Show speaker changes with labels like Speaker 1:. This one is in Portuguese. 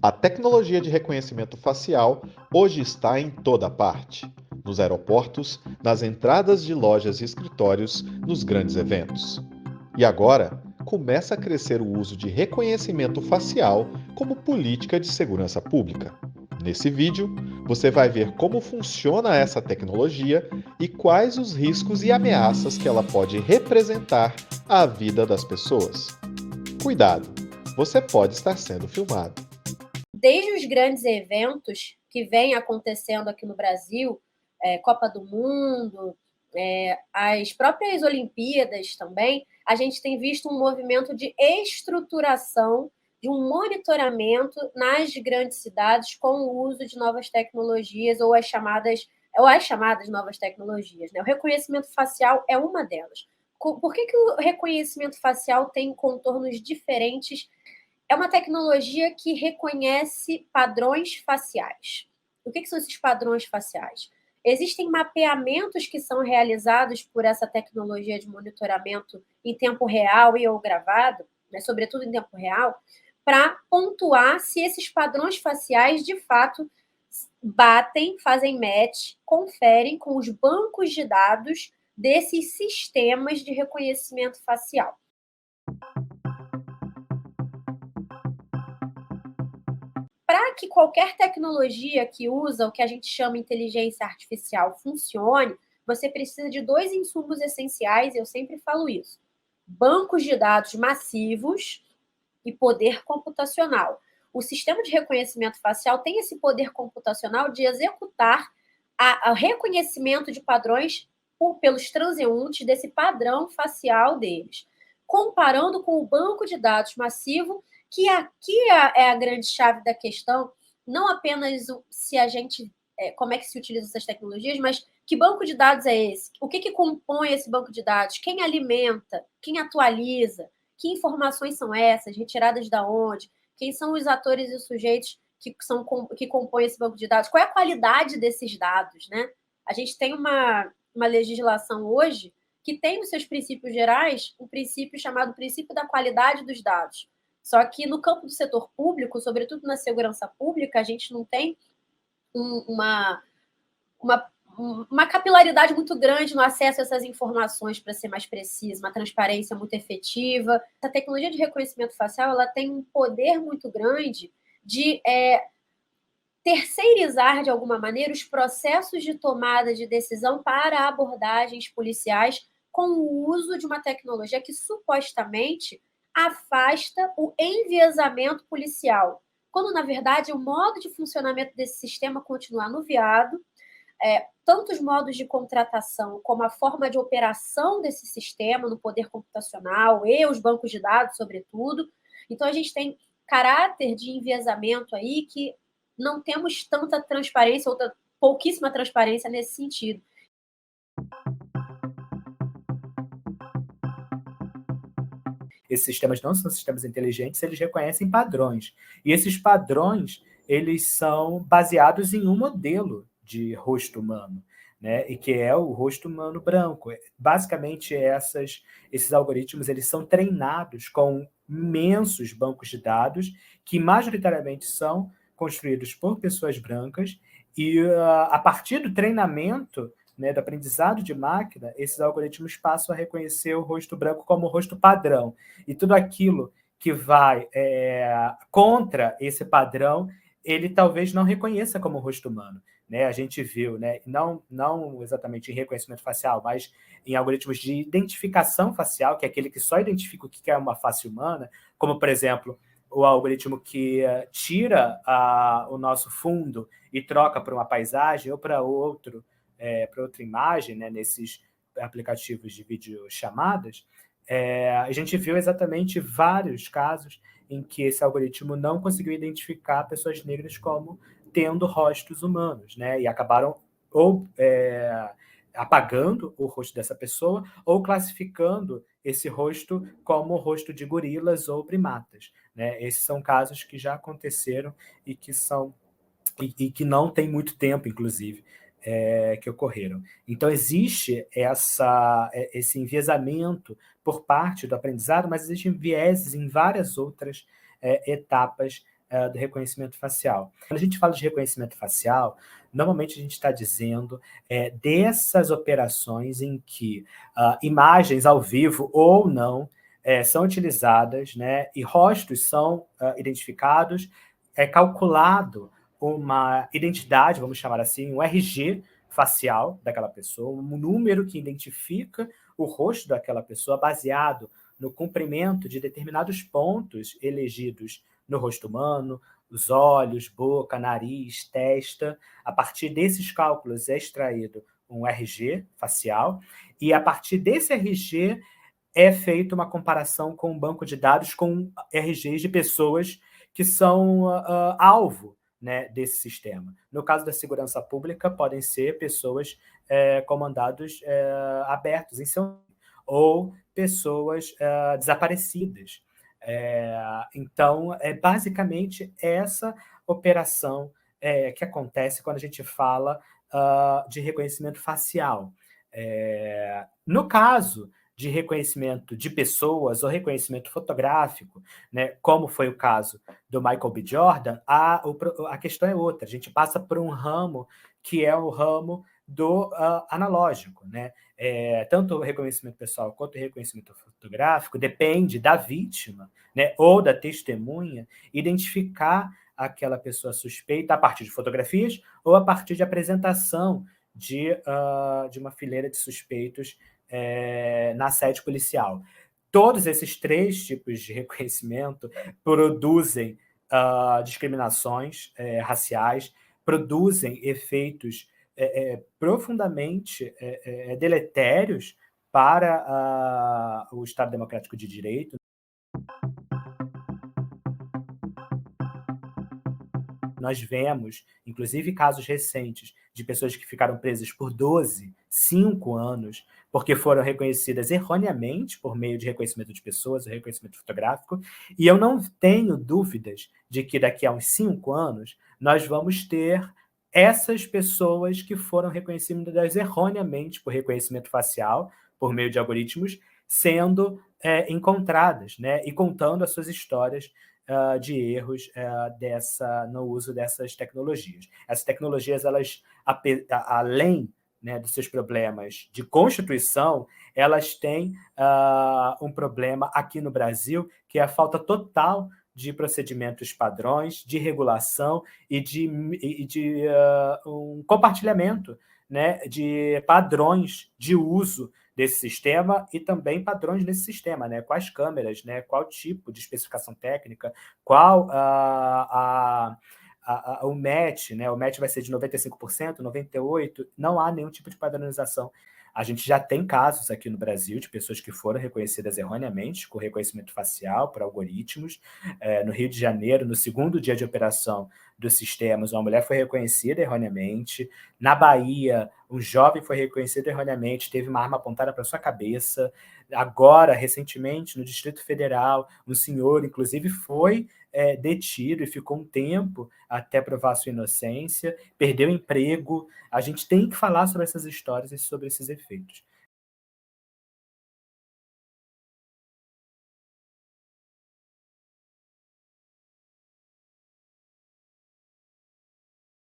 Speaker 1: A tecnologia de reconhecimento facial hoje está em toda parte, nos aeroportos, nas entradas de lojas e escritórios, nos grandes eventos. E agora, começa a crescer o uso de reconhecimento facial como política de segurança pública. Nesse vídeo, você vai ver como funciona essa tecnologia e quais os riscos e ameaças que ela pode representar à vida das pessoas. Cuidado, você pode estar sendo filmado.
Speaker 2: Desde os grandes eventos que vêm acontecendo aqui no Brasil, Copa do Mundo, as próprias Olimpíadas também, a gente tem visto um movimento de estruturação, de um monitoramento nas grandes cidades com o uso de novas tecnologias ou as chamadas novas tecnologias, né? O reconhecimento facial é uma delas. Por que o reconhecimento facial tem contornos diferentes? É uma tecnologia que reconhece padrões faciais. O que são esses padrões faciais? Existem mapeamentos que são realizados por essa tecnologia de monitoramento em tempo real e ou gravado, né, sobretudo em tempo real, para pontuar se esses padrões faciais de fato batem, fazem match, conferem com os bancos de dados desses sistemas de reconhecimento facial. Para que qualquer tecnologia que usa o que a gente chama inteligência artificial funcione, você precisa de dois insumos essenciais, eu sempre falo isso: bancos de dados massivos e poder computacional. O sistema de reconhecimento facial tem esse poder computacional de executar o reconhecimento de padrões pelos transeuntes desse padrão facial deles, comparando com o banco de dados massivo, que aqui é a grande chave da questão, não apenas se a gente como é que se utiliza essas tecnologias, mas que banco de dados é esse? O que compõe esse banco de dados? Quem alimenta? Quem atualiza? Que informações são essas? Retiradas da onde? Quem são os atores e sujeitos que compõem esse banco de dados? Qual é a qualidade desses dados, né? A gente tem uma legislação hoje que tem nos seus princípios gerais um princípio chamado princípio da qualidade dos dados. Só que no campo do setor público, sobretudo na segurança pública, a gente não tem uma, uma, uma capilaridade muito grande no acesso a essas informações para ser mais preciso, uma transparência muito efetiva. A tecnologia de reconhecimento facial ela tem um poder muito grande de terceirizar, de alguma maneira, os processos de tomada de decisão para abordagens policiais com o uso de uma tecnologia que supostamente afasta o enviesamento policial, quando, na verdade, o modo de funcionamento desse sistema continua anuviado, tanto os modos de contratação como a forma de operação desse sistema no poder computacional e os bancos de dados, sobretudo. Então, a gente tem caráter de enviesamento aí que não temos tanta transparência, ou pouquíssima transparência nesse sentido.
Speaker 3: Esses sistemas não são sistemas inteligentes, eles reconhecem padrões. E esses padrões, eles são baseados em um modelo de rosto humano, né? E que é o rosto humano branco. Basicamente, esses algoritmos eles são treinados com imensos bancos de dados que majoritariamente são construídos por pessoas brancas e a partir do treinamento, né, do aprendizado de máquina, esses algoritmos passam a reconhecer o rosto branco como o rosto padrão. E tudo aquilo que vai contra esse padrão, ele talvez não reconheça como rosto humano. Né? A gente viu, né, não exatamente em reconhecimento facial, mas em algoritmos de identificação facial, que é aquele que só identifica o que é uma face humana, como, por exemplo, o algoritmo que tira o nosso fundo e troca para uma paisagem ou para outra imagem, né, nesses aplicativos de videochamadas, a gente viu exatamente vários casos em que esse algoritmo não conseguiu identificar pessoas negras como tendo rostos humanos, né, e acabaram ou apagando o rosto dessa pessoa ou classificando esse rosto como o rosto de gorilas ou primatas. Né? Esses são casos que já aconteceram e que não tem muito tempo, inclusive, que ocorreram. Então, existe esse enviesamento por parte do aprendizado, mas existem vieses em várias outras etapas do reconhecimento facial. Quando a gente fala de reconhecimento facial, normalmente a gente está dizendo dessas operações em que imagens ao vivo ou não são utilizadas, né, e rostos são identificados, é calculado uma identidade, vamos chamar assim, um RG facial daquela pessoa, um número que identifica o rosto daquela pessoa baseado no comprimento de determinados pontos elegidos no rosto humano, os olhos, boca, nariz, testa. A partir desses cálculos é extraído um RG facial e a partir desse RG é feita uma comparação com um banco de dados com RGs de pessoas que são alvo, né, desse sistema. No caso da segurança pública, podem ser pessoas com mandados abertos em seu ou pessoas desaparecidas. Então, é basicamente essa operação que acontece quando a gente fala de reconhecimento facial. No caso de reconhecimento de pessoas ou reconhecimento fotográfico, né, como foi o caso do Michael B. Jordan, a questão é outra. A gente passa por um ramo que é o ramo do analógico, né? Tanto o reconhecimento pessoal quanto o reconhecimento fotográfico depende da vítima, né, ou da testemunha identificar aquela pessoa suspeita a partir de fotografias ou a partir de apresentação de uma fileira de suspeitos na sede policial. Todos esses três tipos de reconhecimento produzem discriminações raciais, produzem efeitos profundamente deletérios para o Estado Democrático de Direito. Nós vemos, inclusive, casos recentes de pessoas que ficaram presas por 12, 5 anos, porque foram reconhecidas erroneamente por meio de reconhecimento de pessoas, reconhecimento fotográfico, e eu não tenho dúvidas de que daqui a uns 5 anos nós vamos ter essas pessoas que foram reconhecidas erroneamente por reconhecimento facial, por meio de algoritmos, sendo encontradas, né, e contando as suas histórias de erros no uso dessas tecnologias. Essas tecnologias, elas, além, né, dos seus problemas de constituição, elas têm um problema aqui no Brasil, que é a falta total de procedimentos padrões, de regulação e de um compartilhamento, né, de padrões de uso desse sistema e também padrões nesse sistema, né? Quais câmeras, né? Qual tipo de especificação técnica, qual o match, né? O match vai ser de 95%, 98%, não há nenhum tipo de padronização. A gente já tem casos aqui no Brasil de pessoas que foram reconhecidas erroneamente com reconhecimento facial por algoritmos. No Rio de Janeiro, no segundo dia de operação dos sistemas, uma mulher foi reconhecida erroneamente. Na Bahia, um jovem foi reconhecido erroneamente, teve uma arma apontada para sua cabeça. Agora, recentemente, no Distrito Federal, um senhor, inclusive, foi detido e ficou um tempo até provar sua inocência, perdeu emprego. A gente tem que falar sobre essas histórias e sobre esses efeitos.